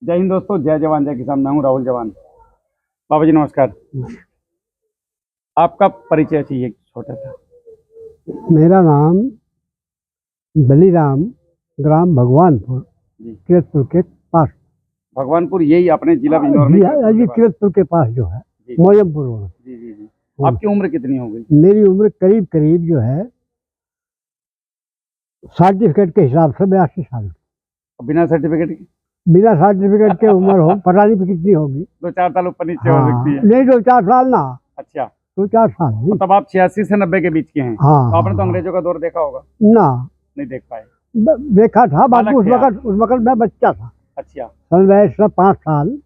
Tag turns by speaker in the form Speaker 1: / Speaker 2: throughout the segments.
Speaker 1: जय हिंद दोस्तों, जय जवान जय किसान। मैं हूं राहुल जवान। बाबा जी नमस्कार। आपका परिचय चाहिए छोटा सा।
Speaker 2: मेरा नाम बलीराम, ग्राम भगवानपुर,
Speaker 1: जी,
Speaker 2: किरतपुर के पास।
Speaker 1: भगवानपुर यही अपने जिला बिजनौर में
Speaker 2: जी किरतपुर के पास जो है
Speaker 1: जी
Speaker 2: मोजमपुर रोड।
Speaker 1: जी जी जी। आपकी उम्र कितनी हो गई?
Speaker 2: मेरी उम्र करीब करीब जो है सर्टिफिकेट के हिसाब से 82 साल।
Speaker 1: बिना सर्टिफिकेट के
Speaker 2: बिना सर्टिफिकेट के उम्र हो पता नहीं कितनी होगी।
Speaker 1: 2-4 साल ऊपर नीचे हो
Speaker 2: हाँ,
Speaker 1: सकती है।
Speaker 2: नहीं 2-4 साल ना,
Speaker 1: अच्छा,
Speaker 2: 2-4 साल नहीं।
Speaker 1: तब आप 86 से 90 के बीच के हैं।
Speaker 2: हाँ,
Speaker 1: तो आपने तो अंग्रेजों का दौर देखा होगा।
Speaker 2: ना
Speaker 1: नहीं देख पाए।
Speaker 2: देखा था बाकी
Speaker 1: बालक थे आप।
Speaker 2: उस वक्त मैं बच्चा था।
Speaker 1: अच्छा।
Speaker 2: सन 5 साल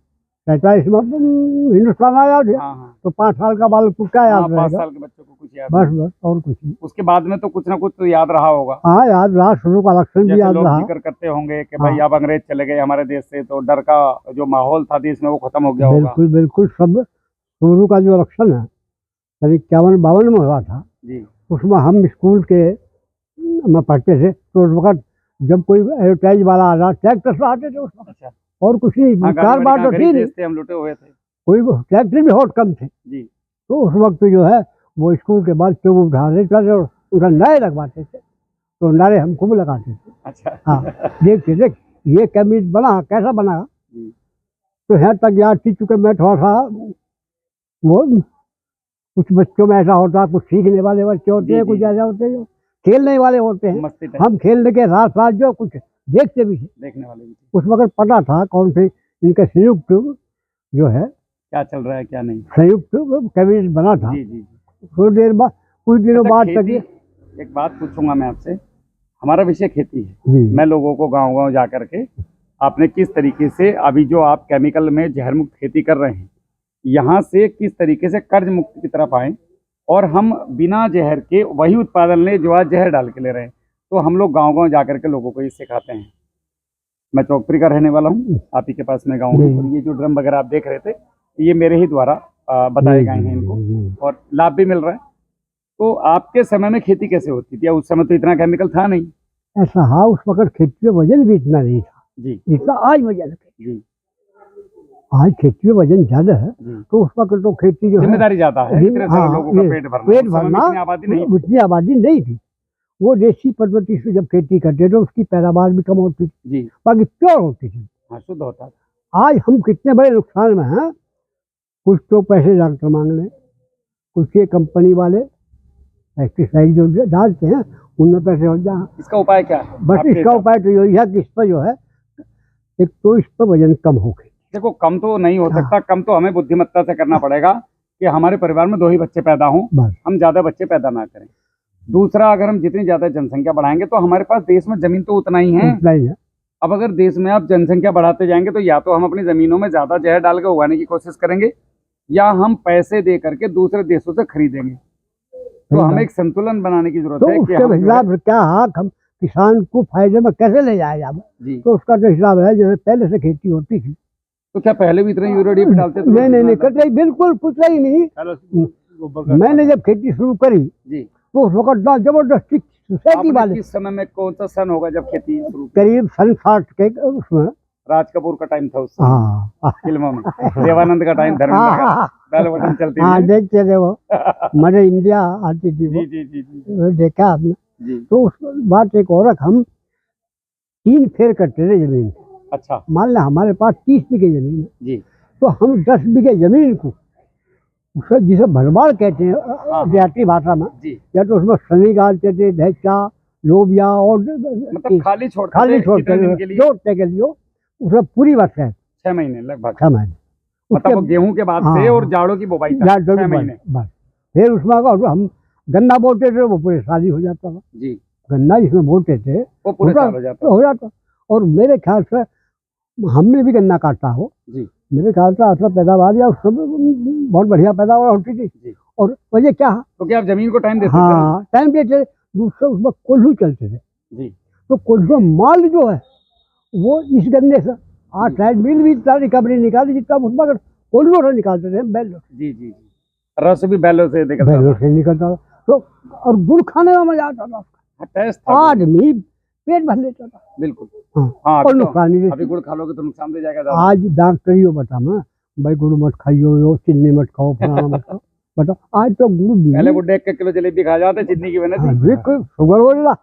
Speaker 2: 47 में हिंदुस्तान आया था।
Speaker 1: हाँ हाँ
Speaker 2: तो 5 साल का बालक को क्या याद
Speaker 1: 5
Speaker 2: रहेगा।
Speaker 1: साल के बच्चों को कुछ याद
Speaker 2: बस
Speaker 1: नहीं।
Speaker 2: बस और कुछ नहीं।
Speaker 1: उसके बाद में तो कुछ ना कुछ तो याद रहा होगा।
Speaker 2: हाँ याद रहा, शुरू का इलेक्शन भी
Speaker 1: जैसे
Speaker 2: याद
Speaker 1: लोग
Speaker 2: रहा।
Speaker 1: जिक्र करते होंगे कि भाई
Speaker 2: हाँ।
Speaker 1: अब अंग्रेज चले गए हमारे देश से, तो डर का जो माहौल था देश में वो खत्म हो गया होगा।
Speaker 2: बिल्कुल बिल्कुल, सब शुरू का जो इलेक्शन है सन 51-52 में हुआ था।
Speaker 1: जी
Speaker 2: उसमें हम स्कूल के में पढ़ते थे तो उस वक्त जब कोई एडवर्टाइज वाला आ रहा ट्रैक्टर से आते थे उस वक्त।
Speaker 1: अच्छा।
Speaker 2: और कुछ नहीं,
Speaker 1: हाँ,
Speaker 2: कार बार तो थी नहीं,
Speaker 1: देश थे, हम लुटे हुए थे।
Speaker 2: कोई ट्रैक्टर भी बहुत कम थे।
Speaker 1: जी
Speaker 2: तो उस वक्त जो है वो स्कूल के बाद ट्यूब उठा लेते थे और उधर नारे लगवाते थे। तो नारे हम खूब लगाते थे।
Speaker 1: अच्छा।
Speaker 2: हाँ, देख ये कैबिनेट बना कैसा बना।
Speaker 1: जी
Speaker 2: तो यहाँ तक याद थी, चूंकि मैं थोड़ा सा वो कुछ बच्चों में ऐसा होता है, कुछ सीखने वाले बच्चे होते हैं, कुछ ऐसा होते हैं जो खेलने वाले होते हैं।
Speaker 1: मस्ती टाइप
Speaker 2: हम खेलने के साथ साथ जो कुछ देखते भी थे।
Speaker 1: देखने वाले भी थे।
Speaker 2: उस वक्त पता था कौन से इनके संयुक्त जो है
Speaker 1: क्या चल रहा है क्या नहीं।
Speaker 2: संयुक्त कैबिनेट बना था।
Speaker 1: जी जी जी।
Speaker 2: थोड़ी देर बाद कुछ दिनों
Speaker 1: अच्छा,
Speaker 2: बाद
Speaker 1: खेती,
Speaker 2: तक
Speaker 1: एक बात पूछूंगा मैं आपसे। हमारा विषय खेती है।
Speaker 2: जी
Speaker 1: मैं लोगों को गांव गांव जा करके आपने किस तरीके से अभी जो आप केमिकल में जहर मुक्त खेती कर रहे हैं, यहाँ से किस तरीके से कर्ज मुक्ति की तरफ आए और हम बिना जहर के वही उत्पादन लें जो आज जहर डाल के ले रहे हैं। तो हम लोग गांव गांव जा करके लोगों को ये सिखाते हैं। मैं चौकपुरी का रहने वाला हूँ, आप ही के पास में गाँव हूँ, और ये जो ड्रम वगैरह आप देख रहे थे ये मेरे ही द्वारा बताए गए हैं इनको, और लाभ भी मिल रहा है। तो आपके समय में खेती कैसे होती थी? उस समय तो इतना केमिकल था नहीं।
Speaker 2: ऐसा हाँ, उस वक्त खेती में वजन भी इतना नहीं था
Speaker 1: जी
Speaker 2: जितना आज वजन है।
Speaker 1: जी
Speaker 2: आज खेती में वजन ज्यादा है।
Speaker 1: जी।
Speaker 2: तो उस वक्त तो खेती जो है
Speaker 1: जिम्मेदारी ज्यादा है, इतने सारे लोगों का पेट भरना।
Speaker 2: पेट
Speaker 1: उस समय में
Speaker 2: भरना,
Speaker 1: इतनी आबादी नहीं थी।
Speaker 2: उतनी आबादी नहीं थी। वो देसी पद्धति से जब खेती करते थे उसकी पैदावार भी कम होती थी,
Speaker 1: जी
Speaker 2: बाकी प्योर होती थी।
Speaker 1: हाँ, शुद्ध होता था।
Speaker 2: आज हम कितने बड़े नुकसान में हैं। कुछ तो पैसे डॉक्टर मांग लें, कुछ ये कंपनी वाले पेस्टिसाइड जो डालते हैं उनमें पैसे हो जाए।
Speaker 1: इसका उपाय क्या है?
Speaker 2: बस
Speaker 1: आपके
Speaker 2: इसका
Speaker 1: हिसाब
Speaker 2: उपाय तो यही है कि इस पर जो है एक तो इस पर वजन कम हो गई।
Speaker 1: से? देखो, कम तो नहीं हो सकता। कम तो हमें बुद्धिमत्ता से करना पड़ेगा कि हमारे परिवार में 2 ही बच्चे पैदा हों,
Speaker 2: बस
Speaker 1: हम ज्यादा बच्चे पैदा ना करें। दूसरा, अगर हम जितनी ज्यादा जनसंख्या बढ़ाएंगे तो हमारे पास देश में जमीन तो उतना ही है।
Speaker 2: उतना ही है।
Speaker 1: अब अगर देश में आप जनसंख्या बढ़ाते जाएंगे तो या तो हम अपनी जमीनों में ज्यादा जहर डाल के उगाने की कोशिश करेंगे, या हम पैसे दे करके दूसरे देशों से खरीदेंगे। तो हमें एक संतुलन बनाने की जरूरत
Speaker 2: तो
Speaker 1: है कि
Speaker 2: उसके
Speaker 1: हम जो है-
Speaker 2: हिसाब से क्या हम किसान को फायदे में कैसे ले जाए जाए।
Speaker 1: जी।
Speaker 2: तो उसका जो हिसाब है, जैसे पहले से खेती होती थी।
Speaker 1: तो क्या पहले भी इतने यूरिया डीएपी डालते थे?
Speaker 2: नहीं कतई बिल्कुल कुछ ही नहीं। मैंने जब खेती शुरू करी
Speaker 1: जी।
Speaker 2: तो उस वक्त जबरदस्ती सोसाइटी
Speaker 1: आपने
Speaker 2: वाले
Speaker 1: किस समय में, कौन सा सन होगा जब खेती शुरू की?
Speaker 2: करीब सन 60 के उसमें।
Speaker 1: राज कपूर का टाइम था उस समय
Speaker 2: हाँ
Speaker 1: फिल्मों में। देवानंद का टाइम, धर्मेंद्र का, बैल बटन चलती
Speaker 2: हाँ,
Speaker 1: थी।
Speaker 2: देखते थे वो मरे इंडिया आती थी वो।
Speaker 1: जी जी जी जी
Speaker 2: वो देखा आपने।
Speaker 1: जी।
Speaker 2: तो उस बात एक और हम 3 फेर करते थे जमीन।
Speaker 1: अच्छा
Speaker 2: मान लें हमारे पास 30 बीघे जमीन है,
Speaker 1: जी।
Speaker 2: तो हम 10 बीघे जमीन को उसे जिसे भरमार कहते हैं देहाती भाषा में,
Speaker 1: जी,
Speaker 2: या तो उसमें सनी डालते थे, ढैचा, लोबिया और
Speaker 1: मतलब खाली छोड़ते
Speaker 2: खाली
Speaker 1: थे कितने दिन के लिए?
Speaker 2: जोतने के लिए उसे पूरी वर्ष है
Speaker 1: 6 महीने लगभग।
Speaker 2: 6 महीने।
Speaker 1: मतलब वो गेहूं के बाद से और जाड़ों की बुवाई तक 6 महीने।
Speaker 2: बस फिर उसमें हम गन्ना बोते थे, वो पूरे साल ही हो जाता था।
Speaker 1: जी,
Speaker 2: गन्ना जिसमें बोते थे
Speaker 1: वो पूरे साल हो जाता।
Speaker 2: और मेरे ख्याल से हमने भी गन्ना काटा हो,
Speaker 1: जी,
Speaker 2: मेरे ख्याल से असला पैदावार या उस समय बहुत बढ़िया पैदावार होती थी।
Speaker 1: जी।
Speaker 2: और वजह क्या है,
Speaker 1: तो क्या आप जमीन को टाइम देते थे?
Speaker 2: हाँ टाइम देते। दूसरा उसमें कोल्हू चलते थे।
Speaker 1: जी।
Speaker 2: तो कोल्हू माल जो है वो इस गन्ने से आज शायद मिल भी इतना रिकवरी निकाली जितना उसमें कोल्हू से निकालते थे, बैलों से।
Speaker 1: जी जी जी। रस भी बैलों से निकलता
Speaker 2: बैलों से निकलता था। तो और गुड़ खाने में मजा आता था।
Speaker 1: था। टेस्ट था।
Speaker 2: आदमी पेट भर लेता था।
Speaker 1: बिल्कुल।
Speaker 2: हाँ
Speaker 1: हाँ,
Speaker 2: और
Speaker 1: अभी तो
Speaker 2: नुकसान नहीं
Speaker 1: अभी गुड़ खा लोगे तो नुकसान दे जाएगा ज्यादा।
Speaker 2: आज डॉक्टरियों बता मैं भाई गुड़ मत खाइयो, यो चीनी मत खाओ, फलाना मत खाओ। बताओ आज तो गुड़ भी
Speaker 1: पहले गुड्डे 1 किलो जलेबी खा जाते, चिन्नी की बने
Speaker 2: हाँ,
Speaker 1: थी।
Speaker 2: बिल्कुल शुगर हो रहा,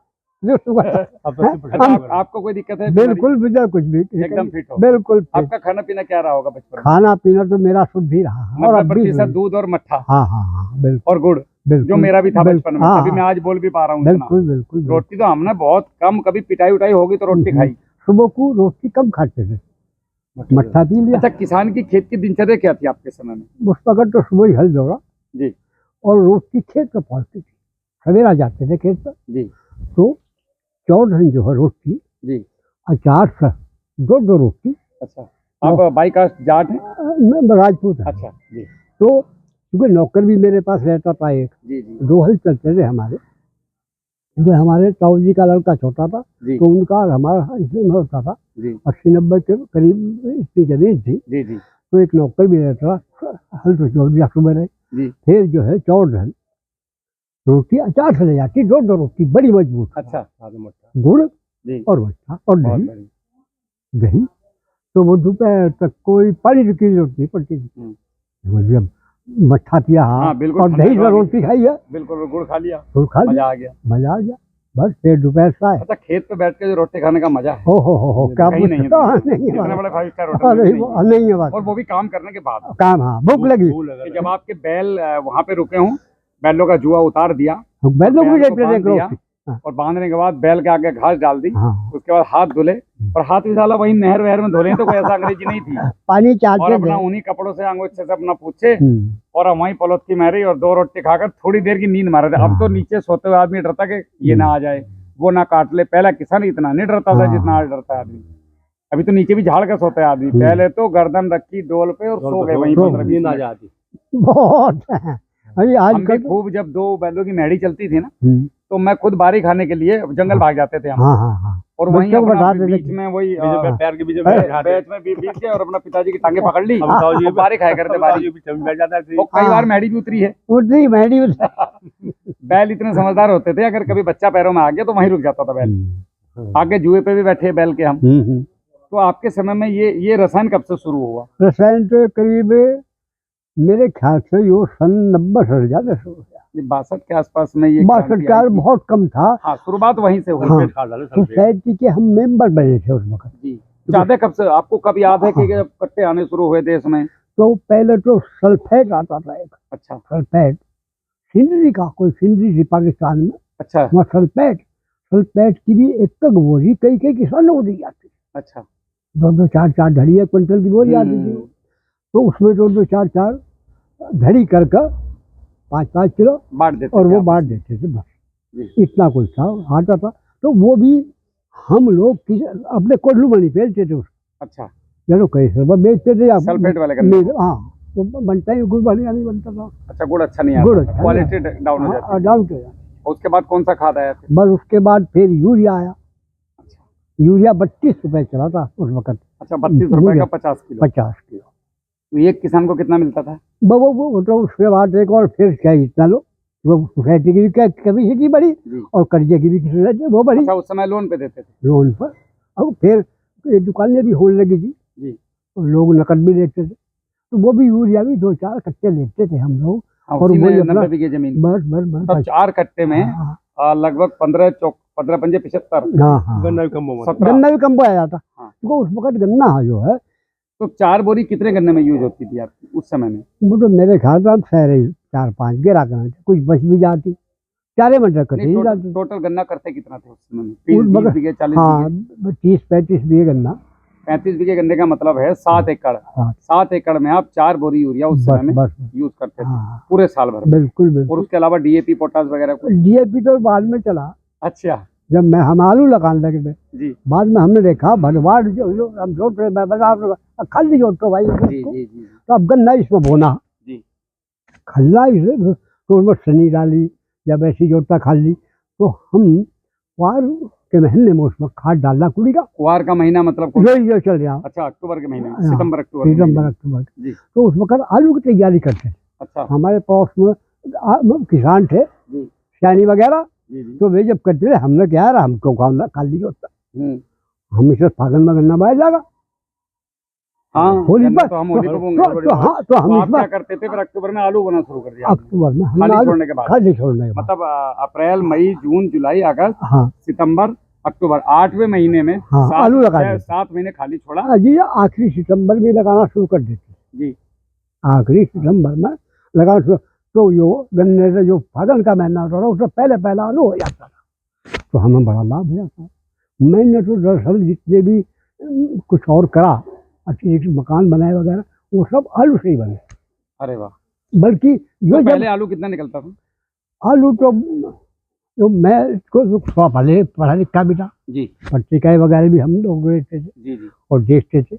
Speaker 2: जो शुगर
Speaker 1: अच्छा, आपको कोई दिक्कत है?
Speaker 2: बिल्कुल बिल्कुल कुछ भी
Speaker 1: एकदम फिट हो।
Speaker 2: बिल्कुल fit।
Speaker 1: आपका खाना पीना क्या रहा होगा बचपन में?
Speaker 2: खाना पीना तो मेरा शुद्ध ही रहा है और अब भी
Speaker 1: 90% दूध और मट्ठा
Speaker 2: हाँ हाँ हाँ बिल्कुल
Speaker 1: और गुड़,
Speaker 2: बिल्कुल
Speaker 1: जो मेरा भी था
Speaker 2: बिल्कुल,
Speaker 1: बचपन में,
Speaker 2: हाँ,
Speaker 1: तभी मैं
Speaker 2: हाँ,
Speaker 1: आज बोल भी पा रहा हूँ इतना।
Speaker 2: बिल्कुल बिल्कुल बिल्कुल।
Speaker 1: रोटी तो हमने बहुत कम, कभी पिटाई उटाई होगी तो रोटी खाई।
Speaker 2: सुबह को रोटी कम खाते थे, मट्ठा पी लिया।
Speaker 1: अच्छा, किसान की खेत की दिनचर्या क्या थी आपके समय में?
Speaker 2: उस वक्त तो सुबह ही हल दौड़ा
Speaker 1: जी
Speaker 2: और रोटी खेत पर पहुंचती थी, सवेरा जाते थे खेत पर।
Speaker 1: जी
Speaker 2: तो 14 जो है रोटी,
Speaker 1: जी।
Speaker 2: अचार से 2 रोटी।
Speaker 1: अच्छा, आप बाई कास्ट जाट हैं?
Speaker 2: मैं राजपूत है।
Speaker 1: अच्छा जी
Speaker 2: तो क्योंकि नौकर भी मेरे पास रहता था एक,
Speaker 1: जी जी
Speaker 2: 2 हल चलते थे हमारे, क्योंकि हमारे ताऊ जी का लड़का छोटा था
Speaker 1: जी
Speaker 2: तो उनका और हमारा इसमें होता था।
Speaker 1: जी
Speaker 2: 80-90 के करीब इतनी जमीन थी,
Speaker 1: जी जी
Speaker 2: तो एक नौकर भी रहता था, हल तो जोड़ दिया सुबह रहे।
Speaker 1: जी।
Speaker 2: फिर जो है 14 रोटी अचार से ले जाती, 2 रोटी बड़ी मजबूत,
Speaker 1: अच्छा,
Speaker 2: गुड़
Speaker 1: जी,
Speaker 2: और मट्ठा और
Speaker 1: बहुत
Speaker 2: दही।
Speaker 1: बढ़िया।
Speaker 2: दही तो वो दोपहर तक कोई 5 रुपये की रोटी पड़ती थी। जब मट्ठा पिया
Speaker 1: हाँ, बिल्कुल,
Speaker 2: और
Speaker 1: ठंडा
Speaker 2: दही से
Speaker 1: तो
Speaker 2: रोटी खाई है,
Speaker 1: बिल्कुल, गुड़ खा लिया,
Speaker 2: तो खा
Speaker 1: मजा
Speaker 2: लिया,
Speaker 1: आ गया।
Speaker 2: मजा आ गया। बस फिर दोपहर का है।
Speaker 1: अच्छा, खेत पे बैठ के जो रोटी खाने का मजा है,
Speaker 2: हो क्या
Speaker 1: कहीं नहीं है।
Speaker 2: नहीं
Speaker 1: इतने
Speaker 2: है
Speaker 1: बड़े 5 स्टार
Speaker 2: बात।
Speaker 1: होटल में भी नहीं है।
Speaker 2: नहीं है बात।
Speaker 1: और वो भी काम करने के बाद
Speaker 2: काम हाँ भूख लगी,
Speaker 1: कि जब आपके बैल वहां पे रुके हों, बैलों का जुआ उतार दिया,
Speaker 2: बैलों
Speaker 1: बैल
Speaker 2: को
Speaker 1: को बांध दिया,
Speaker 2: रोटी। हाँ।
Speaker 1: और बांधने के बाद बैल के आगे घास डाल दी,
Speaker 2: हाँ।
Speaker 1: उसके बाद हाथ धुले, और हाथ भी साला वही नहर वहर में धुले, तो कोई ऐसा अंग्रेजी नहीं थी।
Speaker 2: पानी
Speaker 1: और
Speaker 2: चाहते
Speaker 1: अपना
Speaker 2: थे।
Speaker 1: उन्हीं कपड़ों से अंगोछे से अपना पूछे और हम वहीं पलौतकी मारी और 2 रोटी खाकर थोड़ी देर की नींद मारे थे। अब तो नीचे सोते हुए आदमी डरता कि ये ना आ जाए, वो ना काट ले। पहला किसान इतना नहीं डरता था जितना आज डरता है आदमी। अभी तो नीचे भी झाड़ के सोता है आदमी, पहले तो गर्दन रखी डोल पे और सो गए वहीं 15-20 मिनट।
Speaker 2: आ जाती बहुत है। अभी
Speaker 1: हम भी
Speaker 2: आजकल
Speaker 1: खूब, जब 2 बैलों की मेहड़ी चलती थी ना,
Speaker 2: हम्म,
Speaker 1: तो मैं खुद बारी खाने के लिए जंगल भाग जाते थे हम।
Speaker 2: हाँ हाँ हाँ
Speaker 1: और वहीं
Speaker 2: बच्चों को
Speaker 1: अपना
Speaker 2: बताते थे
Speaker 1: बीच में वही
Speaker 3: पैर के बीच में
Speaker 1: बैच में बीच के और अपना पिताजी की टांगे पकड़ ली और बारी खाया करते बारी।
Speaker 3: बैठ जाता है।
Speaker 1: और कई बार मेहड़ी भी उतरी है।
Speaker 2: उतनी मेहड़ी
Speaker 1: बैल इतने समझदार होते थे, अगर कभी बच्चा पैरों में आ गया तो वहीं रुक जाता था बैल। आगे जुए पे भी बैठे बैल के हम। तो आपके समय में ये रसायन कब से शुरू हुआ?
Speaker 2: रसायन तो करीब मेरे ख्याल से यो सन 90 से ज्यादा शुरू हुआ।
Speaker 1: 62 के आसपास में ये
Speaker 2: 62
Speaker 1: क्रांति
Speaker 2: का
Speaker 1: आई थी।
Speaker 2: बहुत कम था।
Speaker 1: हाँ, शुरुआत वहीं से हुई।
Speaker 2: हाँ, सोसाइटी के हम मेंबर बने थे उस वक्त।
Speaker 1: जी, ज्यादा कब से आपको कब याद है कि जब कट्टे आने शुरू हुए देश में?
Speaker 2: तो पहले तो सल्फेट आता था एक।
Speaker 1: अच्छा
Speaker 2: सल्फेट सिंदरी का, कोई सिंदरी थी पाकिस्तान में,
Speaker 1: अच्छा
Speaker 2: वहाँ सल्फेट की भी एक बोरी कई किसानों को दी जाती।
Speaker 1: अच्छा
Speaker 2: 2-2 4-4 धड़ी 1 क्विंटल की बोरी आती थी। तो उसमें 2-2 4-4 धड़ी करके 5-5 किलो
Speaker 1: बांट देते
Speaker 2: और
Speaker 1: थे
Speaker 2: वो
Speaker 1: आप।
Speaker 2: बांट देते थे, बस
Speaker 1: जी।
Speaker 2: इतना कुछ था आता था। तो वो भी हम लोग अपने कोल्लू मनी बेचते थे उसको।
Speaker 1: अच्छा,
Speaker 2: चलो कैसे वो बेचते थे
Speaker 1: सल्फेट वाले गन्ने को।
Speaker 2: हाँ वो बनता ही गुड़ बढ़िया नहीं बनता था।
Speaker 1: अच्छा, गुड़ अच्छा नहीं
Speaker 2: गुड़
Speaker 1: आता,
Speaker 2: अच्छा
Speaker 1: क्वालिटी डाउन हो जाती है।
Speaker 2: डाउन हो जाता।
Speaker 1: उसके बाद कौन सा खाद आया फिर?
Speaker 2: बस उसके बाद फिर यूरिया आया। यूरिया 32 रुपए चला था उस वक्त।
Speaker 1: अच्छा, 32 रुपए का 50 किलो।
Speaker 2: 50 किलो।
Speaker 1: तो एक किसान को कितना मिलता था?
Speaker 2: वो तो उसके बाद एक और फिर क्या इतना लो, वो सोसाइटी की भी कैपेसिटी बढ़ी
Speaker 1: जी।
Speaker 2: और कर्जे की भी वो बढ़ी।
Speaker 1: अच्छा, उस समय लोन पे देते थे?
Speaker 2: लोन पर। अब फिर ये दुकानें भी होने लगी थी
Speaker 1: जी।
Speaker 2: और लोग नकद भी लेते थे, तो वो भी यूरिया भी 2-4 कट्टे लेते थे हम लोग।
Speaker 1: हाँ,
Speaker 2: और
Speaker 1: उसी में
Speaker 2: वही अपना
Speaker 1: 90 बीघे जमीन।
Speaker 2: बस
Speaker 1: तो 4 कट्टे में लगभग 15 15 75
Speaker 2: हाँ
Speaker 3: गन्ना भी कम हुआ।
Speaker 1: 17।
Speaker 2: गन्ना भी कम आया था
Speaker 1: हाँ।
Speaker 2: क्योंकि उस वक्त गन्ना जो है
Speaker 1: तो 4 बोरी कितने गन्ने में यूज होती थी आपकी उस समय में?
Speaker 2: वो तो मेरे ख्याल से हम शहर 4-5 गिरा करना, कुछ बच भी जाती, 4 मिनट कटे ही जाती।
Speaker 1: टोटल गन्ना करते कितना थे उस समय में?
Speaker 2: उस
Speaker 1: 20
Speaker 2: वक्त-
Speaker 1: बीघे 40
Speaker 2: हाँ
Speaker 1: बीघे?
Speaker 2: 30-35 बीघे गन्ना।
Speaker 1: 35 बीघे गन्ने का मतलब है 7 एकड़।
Speaker 2: हाँ।
Speaker 1: 7 एकड़ में आप 4 बोरी यूरिया उस समय में
Speaker 2: बस
Speaker 1: यूज करते थे
Speaker 2: हाँ
Speaker 1: पूरे साल भर में।
Speaker 2: बिल्कुल
Speaker 1: और
Speaker 2: बिल्कुल।
Speaker 1: उसके अलावा डीएपी पोटास वगैरह कुछ?
Speaker 2: डीएपी तो बाद में चला,
Speaker 1: अच्छा
Speaker 2: जब हम आलू लगाने लगे थे।
Speaker 1: जी
Speaker 2: बाद में हमने देखा भरवाड़ जो हम जोत रहे, मैं बता रहा खाली जोत तो भाई
Speaker 1: जी
Speaker 2: इसको।
Speaker 1: जी जी
Speaker 2: तो अब गन्ना इसमें बोना
Speaker 1: जी।
Speaker 2: खल्ला इसे तो उसमें सनी डाली या वैसी जोता खाली। तो हम वार के महीने में उसमें खाद डालना कुड़ी का।
Speaker 1: कुआर का महीना मतलब कौन?
Speaker 2: जो चल रहा।
Speaker 1: अच्छा, अक्टूबर के महीने में,
Speaker 2: हाँ,
Speaker 1: सितंबर अक्टूबर के महीने में।
Speaker 2: अक्टूबर।
Speaker 1: जी।
Speaker 2: तो उस वक्त आलू की तैयारी करते थे।
Speaker 1: अच्छा
Speaker 2: हमारे पास में किसान थे
Speaker 1: जी
Speaker 2: सैनी वगैरह,
Speaker 1: जी जी।
Speaker 2: तो वे जब करते रहे, हमने क्या यार हमको काम खाली होता, हम इसे फागन में गन्ना बाया जाएगा
Speaker 1: हाँ
Speaker 2: होली
Speaker 1: गन्ना
Speaker 2: पर,
Speaker 1: तो हम होली पे बोंगे।
Speaker 2: तो हाँ, तो हम
Speaker 1: तो
Speaker 2: इस
Speaker 1: आप क्या
Speaker 2: बार
Speaker 1: करते थे फिर अक्टूबर में आलू बोना शुरू कर दिया आपने?
Speaker 2: अक्टूबर में हम
Speaker 1: खाली छोड़ने के बाद?
Speaker 2: खाली छोड़ने के बाद,
Speaker 1: मतलब अप्रैल मई जून जुलाई अगस्त
Speaker 2: हाँ
Speaker 1: सितंबर अक्टूबर 8वें महीने में
Speaker 2: हाँ, आलू लगा देते।
Speaker 1: 7 महीने खाली छोड़ा।
Speaker 2: जी आखिरी सितंबर में लगाना शुरू कर देते,
Speaker 1: जी
Speaker 2: आखिरी सितंबर में लगाना शुरू। तो यो गन्ने से जो फागन का महीना होता था उससे पहले पहला आलू हो जाता था, तो हमें बड़ा लाभ हो जाता। मैंने तो दरअसल जितने भी कुछ और करा, अच्छी अच्छी मकान बनाए वगैरह, वो सब आलू से ही बने।
Speaker 1: अरे वाह।
Speaker 2: बल्कि यो
Speaker 1: तो
Speaker 2: जब
Speaker 1: पहले आलू कितना निकलता था?
Speaker 2: आलू तो जो मैं इसको पहले पढ़ा लिखा भी था,
Speaker 1: जी
Speaker 2: पत्रिकाएं वगैरह भी हम लोग देखते थे
Speaker 1: जी जी।
Speaker 2: और देखते थे।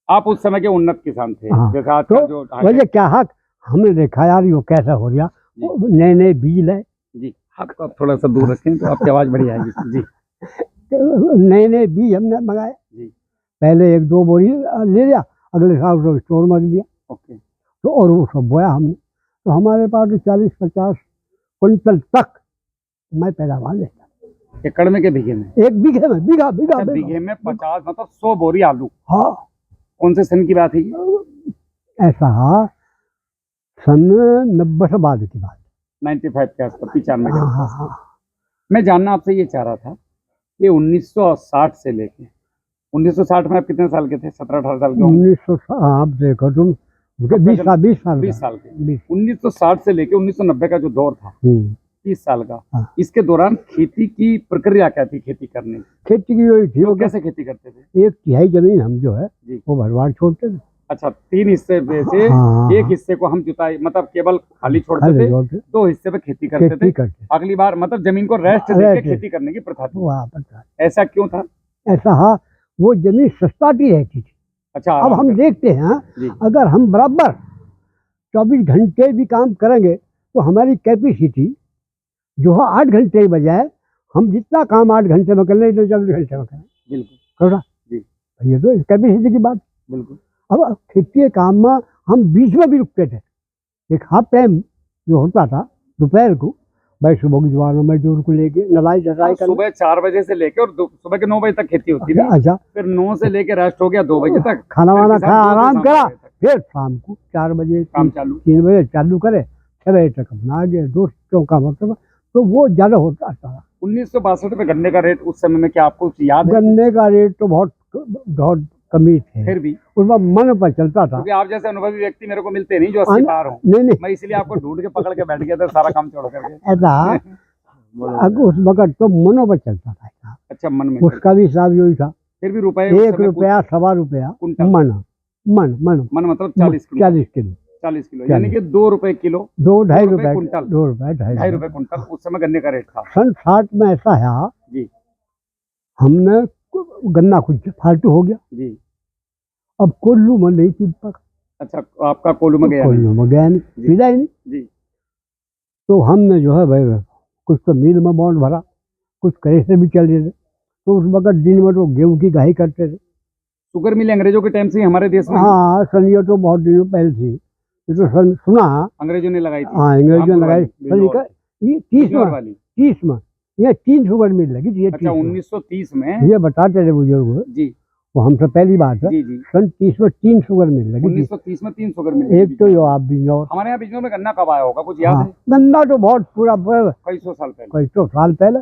Speaker 1: आप उस समय के उन्नत किसान थे?
Speaker 2: हाँ,
Speaker 1: जैसे आज
Speaker 2: तो
Speaker 1: का जो
Speaker 2: वजह क्या है, हमने देखा यार यो कैसा हो गया, नए नए बीज है,
Speaker 1: जी आप थोड़ा सा दूर रखें तो आपकी आवाज बढ़िया आएगी। जी
Speaker 2: नए नए बीज हमने मंगाए।
Speaker 1: जी।
Speaker 2: पहले 1-2 बोरी ले लिया, अगले साल उसको स्टोर में रख दिया,
Speaker 1: ओके।
Speaker 2: तो और वो सब बोया हमने, तो हमारे पास 40-50 क्विंटल तक मैं पैदावार लेता।
Speaker 1: एकड़ में के बीघे में?
Speaker 2: 1 बीघे में, बीघा बीघा
Speaker 1: अच्छा, बीघे में 50 मतलब 100 बोरी आलू।
Speaker 2: हाँ।
Speaker 1: कौन से सन की बात है ये?
Speaker 2: ऐसा सन 90 से बाद की बात,
Speaker 1: 95 के आसपास, 95 के
Speaker 2: हाँ
Speaker 1: आसपास।
Speaker 2: हाँ हाँ।
Speaker 1: मैं जानना आपसे ये चाह रहा था कि 1960 से लेके 1960 में आप कितने साल के थे? 17-18 साल के होंगे।
Speaker 2: 1900 आप देखो तुम, 20 साल
Speaker 1: 20 साल के।
Speaker 2: 20।
Speaker 1: 1960 से लेके 1990 का जो दौर था, 30 साल का,
Speaker 2: हाँ।
Speaker 1: इसके दौरान खेती की प्रक्रिया क्या थी? खेती करने की
Speaker 2: खेती की वही थी,
Speaker 1: तो
Speaker 2: वो
Speaker 1: कैसे खेती करते थे?
Speaker 2: 1/3 जमीन हम जो है
Speaker 1: जी।
Speaker 2: वो भरवाड़ छोड़ते थे।
Speaker 1: अच्छा, 3 हिस्से में से
Speaker 2: हाँ,
Speaker 1: एक हिस्से को हम जुताई मतलब केवल खाली छोड़ते
Speaker 2: खाली
Speaker 1: थे,
Speaker 2: छोड़ते,
Speaker 1: 2 हिस्से पे खेती करते
Speaker 2: खेती
Speaker 1: थे।
Speaker 2: करते।
Speaker 1: अगली बार मतलब जमीन को रेस्ट
Speaker 2: रेस्ट
Speaker 1: देके
Speaker 2: दे।
Speaker 1: खेती करने की प्रथा थी।
Speaker 2: वहाँ पर
Speaker 1: ऐसा क्यों था?
Speaker 2: ऐसा हाँ, वो जमीन सस्ताती रहती थी।
Speaker 1: अच्छा,
Speaker 2: अब
Speaker 1: आराम
Speaker 2: हम
Speaker 1: करते।
Speaker 2: देखते हैं,
Speaker 1: जी
Speaker 2: अगर हम बराबर 24 घंटे भी काम करेंगे तो हमारी कैपेसिटी जो है 8 घंटे के बजाय हम जितना काम 8 घंटे में कर लें तो 24 घंटे में करें।
Speaker 1: बिल्कुल
Speaker 2: जी, ये तो कैपेसिटी की बात।
Speaker 1: बिल्कुल।
Speaker 2: अब खेती के काम में हम बीच में भी रुकते थे। एक हाफ टाइम जो होता था दोपहर को, भाई सुबह की जवानों मजदूर को लेके नलाई जसाई करना।
Speaker 1: सुबह 4 बजे से लेके और सुबह के 9 बजे तक खेती होती थी।
Speaker 2: अच्छा,
Speaker 1: फिर 9 से लेके रेस्ट हो गया 2 बजे तक,
Speaker 2: खाना वाना
Speaker 1: फिर
Speaker 2: खाया,
Speaker 1: किसान 2 से
Speaker 2: आराम
Speaker 1: शाम
Speaker 2: करा,
Speaker 1: 6 बजे तक
Speaker 2: फिर शाम को 4 बजे
Speaker 1: काम चालू।
Speaker 2: 3 बजे चालू करे, 6 बजे तक अपना आ गए दोस्तों का मतलब। तो वो ज्यादा होता था।
Speaker 1: 1962 में गन्ने का रेट उस समय में क्या आपको कुछ याद है?
Speaker 2: गन्ने का रेट तो बहुत कमी थे,
Speaker 1: फिर भी
Speaker 2: उसमें मन पर चलता था।
Speaker 1: क्योंकि आप जैसे अनुभवी व्यक्ति मेरे को मिलते नहीं जो 80 पार हो।
Speaker 2: नहीं
Speaker 1: मैं इसलिए आपको ढूंढ के पकड़ के बैठ गया था सारा काम छोड़ करके।
Speaker 2: ऐसा उस वक्त तो मनों पर चलता था।
Speaker 1: अच्छा, मन में
Speaker 2: उसका भी हिसाब यही था,
Speaker 1: फिर भी रुपए
Speaker 2: 1 रुपया 1.25 रुपया
Speaker 1: कुंटल।
Speaker 2: मन मन मन
Speaker 1: मन मतलब 40 किलो।
Speaker 2: 40 किलो
Speaker 1: 40 किलो यानी कि 2 रुपए किलो,
Speaker 2: 2-2.5
Speaker 1: रुपए
Speaker 2: रुपए
Speaker 1: कुंटल।
Speaker 2: 2 रुपए 2.5
Speaker 1: 2.5 रुपए कुंटल उस समय गन्ने का रेट था।
Speaker 2: सन 60 में ऐसा है
Speaker 1: जी
Speaker 2: हमने गन्ना कुछ फालतू हो गया,
Speaker 1: जी।
Speaker 2: अब कोल्लू में नहीं चीज पका।
Speaker 1: अच्छा, आपका कोल्लू में गया नहीं?
Speaker 2: कोल्लू में गया नहीं,
Speaker 1: जी।
Speaker 2: मिला ही नहीं।
Speaker 1: जी
Speaker 2: तो हमने जो है भाई कुछ तो मिल में बॉन्ड भरा, कुछ करे से भी चल रहे थे। तो उस वक्त दिन में तो गेहूं की गाही करते थे।
Speaker 1: शुगर मिल अंग्रेजों के टाइम से ही हमारे देश में
Speaker 2: हाँ, सनिया तो बहुत दिनों पहले थी, ये तो सुना।
Speaker 1: अंग्रेजों ने लगाई थी।
Speaker 2: हाँ, अंग्रेजों ने लगाई।
Speaker 1: बिजनौर
Speaker 2: ये 30
Speaker 1: बिजनौर
Speaker 2: में
Speaker 1: वाली।
Speaker 2: 30 में ये 3 शुगर मिल लगी थी। ये
Speaker 1: अच्छा, 1930 में।
Speaker 2: ये बताते थे बुजुर्ग,
Speaker 1: जी
Speaker 2: वो हमसे पहली बात है।
Speaker 1: जी जी।
Speaker 2: सन 30 में 3 शुगर मिल लगी थी।
Speaker 1: 1930 में 3 शुगर मिल।
Speaker 2: एक तो यो आप बिजनौर,
Speaker 1: हमारे यहाँ बिजनौर में गन्ना कब आया होगा कुछ याद है?
Speaker 2: गन्ना तो बहुत पूरा
Speaker 1: कई सौ साल पहले।
Speaker 2: कई तो साल पहले,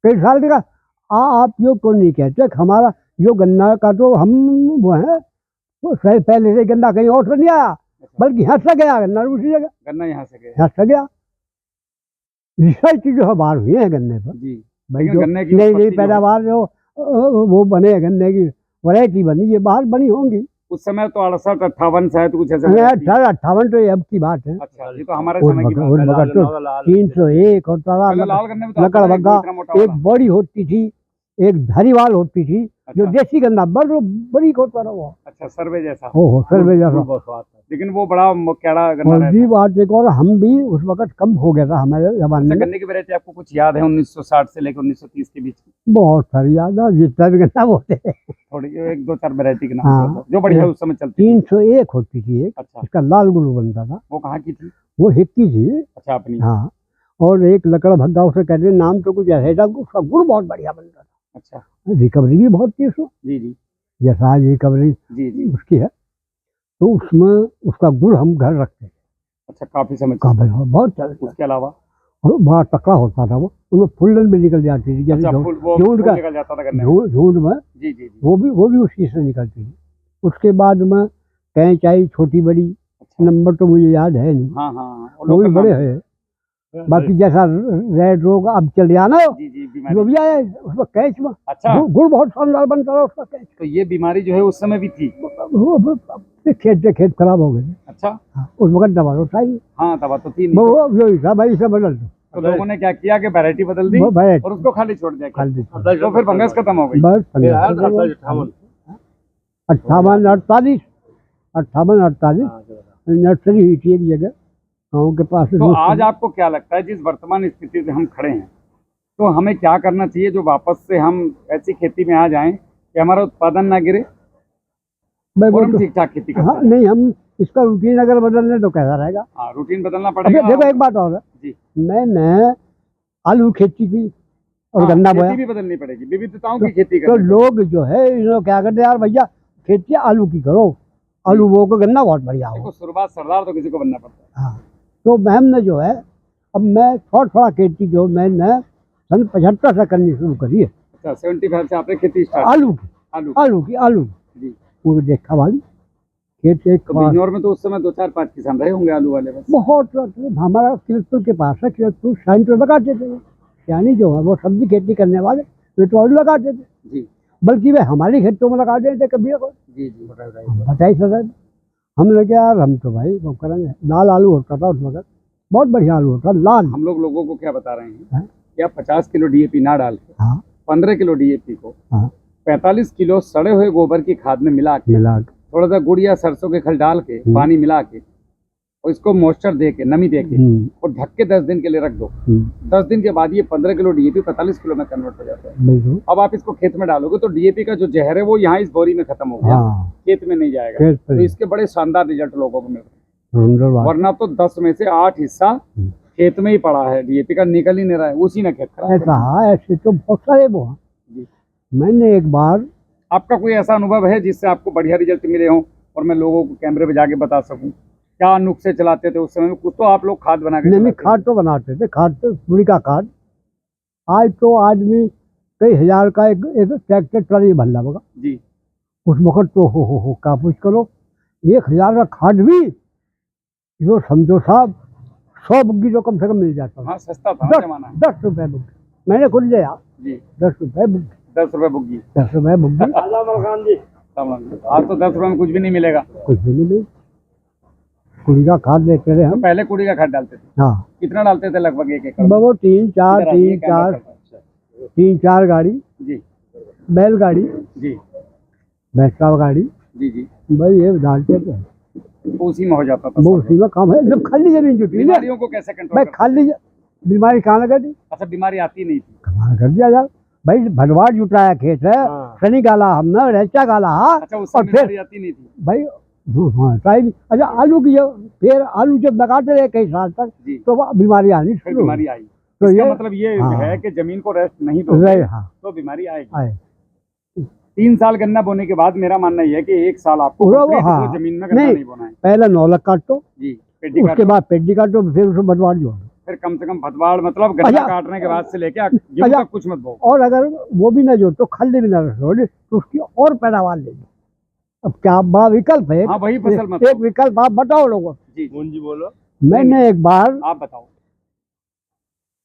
Speaker 2: कई साल का। आप यो को नहीं कहते कि हमारा यो गन्ना का तो हम वो है, वो सही पहले से गन्ना कहीं और से नहीं आया, बल्कि यहाँ से गया गन्ना उसी जगह,
Speaker 1: गन्ना यहाँ से गया।
Speaker 2: यहाँ से गया। रिसर्च जो है बाहर हुई है गन्ने पर
Speaker 1: जी।
Speaker 2: भाई,
Speaker 1: लेकिन
Speaker 2: जो
Speaker 1: गन्ने की
Speaker 2: नई
Speaker 1: उत्पत्ति
Speaker 2: नई
Speaker 1: जो
Speaker 2: पैदावार जो वो बने हैं, गन्ने की वैरायटी बनी, ये बाहर बनी होंगी।
Speaker 1: उस समय तो 68-58 शायद कुछ ऐसे।
Speaker 2: 1858 तो ये अब की बात है।
Speaker 1: अच्छा, ये तो हमारे
Speaker 2: उस
Speaker 1: समय की
Speaker 2: वक्त
Speaker 1: बात है।
Speaker 2: तो 301 होता था।
Speaker 1: पहले लाल गन्ने में तो
Speaker 2: लकड़
Speaker 1: आता था एक
Speaker 2: बग्गा
Speaker 1: इतना मोटा
Speaker 2: एक
Speaker 1: वाला।
Speaker 2: बड़ी होती थी, एक धारीवाल होती थी, जो
Speaker 1: अच्छा।
Speaker 2: देसी गन्ना बड़ी होता था वो।
Speaker 1: अच्छा, सर्वे जैसा।
Speaker 2: हो सर्वे जैसा।
Speaker 1: लेकिन वो बड़ा कैड़ा गन्ना
Speaker 2: और
Speaker 1: रहता
Speaker 2: जी
Speaker 1: है।
Speaker 2: बात एक और, हम भी उस वक्त कम हो गया था हमारे जमाने
Speaker 1: अच्छा,
Speaker 2: में।
Speaker 1: गन्ने की वैरायटी आपको कुछ याद है 1960 से लेकर 1930 के बीच की?
Speaker 2: बहुत सारी याद है, जितना भी गन्ना बोलते हैं।
Speaker 1: थोड़ी 1-2-4 वैरायटी के नाम
Speaker 2: हाँ।
Speaker 1: बता दो, जो बढ़िया उस समय चलती थी।
Speaker 2: 301 होती थी एक,
Speaker 1: अच्छा,
Speaker 2: इसका लाल गुल्लू बनता था,
Speaker 1: वो कहाँ की थी?
Speaker 2: वो हिक्की थी।
Speaker 1: अच्छा, अपनी।
Speaker 2: हाँ, और एक लकड़ भग्गा उसे कहते हैं, नाम तो कुछ ऐसा था, उसका गुड़ बहुत बढ़िया बनता था।
Speaker 1: अच्छा।
Speaker 2: रिकवरी भी बहुत थी उसमें,
Speaker 1: जी जी
Speaker 2: जैसा आज रिकवरी
Speaker 1: जी जी।
Speaker 2: उसकी है, तो उसमें उसका गुड़ हम घर रखते थे।
Speaker 1: अच्छा, काफी समय
Speaker 2: काफी बहुत चलता।
Speaker 1: उसके अलावा
Speaker 2: और बड़ा तकड़ा होता था वो, उसमें फुल्लन भी निकल जाती थी, जैसे
Speaker 1: अच्छा, फूल वो
Speaker 2: झूठ
Speaker 1: फूल
Speaker 2: का
Speaker 1: निकल जाता था गन्ने में।
Speaker 2: झूठ में
Speaker 1: जी जी जी।
Speaker 2: वो भी उसी से निकलती थी। उसके बाद में कैंच आई छोटी बड़ी,
Speaker 1: अच्छा।
Speaker 2: नंबर तो मुझे याद है नहीं,
Speaker 1: हाँ हाँ, और
Speaker 2: वो भी
Speaker 1: लोकल
Speaker 2: बड़े
Speaker 1: नाम
Speaker 2: हैं। बाकी जैसा रेड रोग अब चल रहा ना,
Speaker 1: जी जी
Speaker 2: जो
Speaker 1: बीमारी।
Speaker 2: भी आया उसमें कैच में
Speaker 1: अच्छा,
Speaker 2: गुड़ बहुत शानदार बनता था उसका कैच।
Speaker 1: तो ये बीमारी जो है उस समय भी थी।
Speaker 2: वो खेत से खेत खराब हो गए।
Speaker 1: अच्छा।
Speaker 2: हाँ, उस वक्त दवा तो चाहिए,
Speaker 1: हाँ, दवा तो थी नहीं।
Speaker 2: वो यही था भाई, इसे बदल दो।
Speaker 1: तो लोगों ने क्या किया कि वैरायटी बदल दी
Speaker 2: वो variety
Speaker 1: और उसको खाली छोड़ दिया,
Speaker 2: खाली
Speaker 1: तो फिर फंगस खत्म हो गई।
Speaker 2: बस
Speaker 3: 58
Speaker 2: 58 48 नर्सरी हुई थी एक जगह गाँव के पास।
Speaker 1: तो आज आपको क्या लगता है, जिस वर्तमान स्थिति से हम खड़े हैं, तो हमें क्या करना चाहिए जो वापस से हम ऐसी खेती में आ जाएं कि हमारा उत्पादन ना गिरे और हम ठीक ठाक खेती कर
Speaker 2: हाँ,
Speaker 1: पाएं?
Speaker 2: नहीं हम इसका रूटीन अगर बदलने तो कैसा रहेगा।
Speaker 1: हाँ, रूटीन बदलना
Speaker 2: अबे
Speaker 1: पड़ेगा।
Speaker 2: देखो एक बात और है,
Speaker 1: जी।
Speaker 2: मैंने आलू खेती की और
Speaker 1: हाँ,
Speaker 2: गन्ना
Speaker 1: खेती
Speaker 2: बोया,
Speaker 1: भी बदलनी पड़ेगी, विविधताओं की खेती
Speaker 2: तो
Speaker 1: करनी पड़ेगी।
Speaker 2: लोग जो है इन लोग क्या करते हैं, यार भैया खेती आलू की करो, आलू बो को गन्ना बहुत बढ़िया हो।
Speaker 1: देखो, शुरुआत सरदार तो किसी को बनना पड़ता है।
Speaker 2: हाँ, तो हमने जो है, अब मैं थोड़ा खेती जो मैंने सन 75 से करनी शुरू करी है।
Speaker 1: अच्छा, 75 से आपने खेती स्टार्ट
Speaker 2: आलू की
Speaker 1: आलू जी।
Speaker 2: वो देखा भाई खेत एक
Speaker 1: तो बिजनौर में तो उस समय 2-4-5 किसान रहे होंगे आलू वाले बस।
Speaker 2: बहुत हमारा किरतपुर के पास है, किरतपुर साइन पे लगाते थे वो, यानी जो है वो सब्जी खेती करने वाले वे तो आलू लगाते थे,
Speaker 1: जी
Speaker 2: बल्कि वे हमारी खेतों में लगा देते कभी को।
Speaker 1: जी जी।
Speaker 2: बताइए सर, हमने क्या यार, हम तो भाई वो करेंगे। लाल आलू होता था उस वक्त, बहुत बढ़िया आलू होता लाल।
Speaker 1: हम लोगों को क्या बता रहे हैं
Speaker 2: हाँ?
Speaker 1: कि आप 50 किलो डीएपी ना डाल के
Speaker 2: हाँ
Speaker 1: 15 किलो डीएपी को
Speaker 2: हाँ
Speaker 1: 45 किलो सड़े हुए गोबर की खाद में मिला के थोड़ा सा गुड़ या सरसों के खल डाल के पानी मिला के और इसको मॉइस्चर दे के, नमी दे के और ढक के 10 दिन के लिए रख दो। 10 दिन के बाद ये 15 किलो डीएपी 45 किलो में कन्वर्ट हो जाता है। अब आप इसको खेत में डालोगे तो डीएपी का जो जहर है वो यहाँ इस बोरी में खत्म हो गया, खेत में नहीं जाएगा। तो इसके बड़े शानदार रिजल्ट लोगों को मिल रहे हैं। वरना तो 10 में से 8 हिस्सा खेत में ही पड़ा है, डीएपी का निकल ही नहीं रहा है, उसी ने खेत खराब।
Speaker 2: ऐसे तो बहुत सारे वो हैं। मैंने एक बार,
Speaker 1: आपका कोई ऐसा अनुभव है जिससे आपको बढ़िया रिजल्ट मिले हों और मैं लोगों को कैमरे पे जाके बता सकूं? क्या नुस्खे चलाते थे उस समय में? कुछ तो आप लोग खाद बना के
Speaker 2: नहीं खाद तो बनाते थे, खाद तो पूरी का खाद। आज तो आदमी कई हजार का एक ट्रैक्टर ट्राली भर लगा
Speaker 1: जी।
Speaker 2: उस वक्त तो हो का पूछ करो, 1000 का खाद भी जो समझो साहब 100 बुग्गी तो कम से कम मिल जाता।
Speaker 1: हाँ, सस्ता था जमाना।
Speaker 2: 10 रुपए बुग्गी, मैंने खुद लिया
Speaker 1: जी।
Speaker 2: 10 रुपए बुग्गी।
Speaker 1: 10 रुपए बुग्गी।
Speaker 2: 10 रुपए बुग्गी।
Speaker 1: आज तो 10 रुपए में कुछ भी नहीं मिलेगा।
Speaker 2: कुछ भी नहीं मिलेगा। कुड़ी का खाद देते रहे हम।
Speaker 1: तो पहले कुड़ी का खाद डालते थे?
Speaker 2: हाँ।
Speaker 1: कितना डालते थे लगभग एक एकड़?
Speaker 2: वो 3-4 गाड़ी
Speaker 1: जी,
Speaker 2: बैलगाड़ी
Speaker 1: जी,
Speaker 2: भैंसा गाड़ी
Speaker 1: जी जी,
Speaker 2: भाई ये डालते थे,
Speaker 1: उसी में हो जाता था।
Speaker 2: वो उसी में काम है। जब खाली जमीन जुटी ना,
Speaker 1: बीमारियों को कैसे कंट्रोल
Speaker 2: भाई
Speaker 1: करते?
Speaker 2: खाली बीमारी कहाँ लगा दी?
Speaker 1: अच्छा, बीमारी आती नहीं थी।
Speaker 2: कमाल कर दिया यार भाई, भरवाड़ जुटाया खेत है, शनि गाला हमने, रेचा गाला।
Speaker 1: अच्छा, उससे बीमारी आती नहीं थी
Speaker 2: भाई। हाँ ट्राई। अच्छा, आलू की फिर आलू जब लगाते रहे कई साल तक तो बीमारी आनी
Speaker 1: फिर बीमारी आई।
Speaker 2: तो
Speaker 1: इसका मतलब ये है कि जमीन को रेस्ट नहीं दोगे तो बीमारी आएगी। 3 साल गन्ना बोने के बाद मेरा मानना ये है कि 1 साल आपको जमीन में गन्ना नहीं बोना है।
Speaker 2: पहले 9 लग काटो
Speaker 1: जी,
Speaker 2: उसके बाद पेड्डी काटो, फिर उसको भदवाड़ जोड़ो।
Speaker 1: फिर कम से कम भदवाड़ मतलब गन्ना काटने के बाद से लेके गेहूं तक कुछ मत बो।
Speaker 2: और अगर वो भी ना जोड़ तो खल्ली भी ना रखो तो उसकी और पैदावार ले लो। अब क्या बड़ा विकल्प है।
Speaker 1: हाँ, वही फसल मत
Speaker 2: एक विकल्प आप बताओ लोगों।
Speaker 1: जी जी बोलो।
Speaker 2: मैंने एक बार,
Speaker 1: आप बताओ,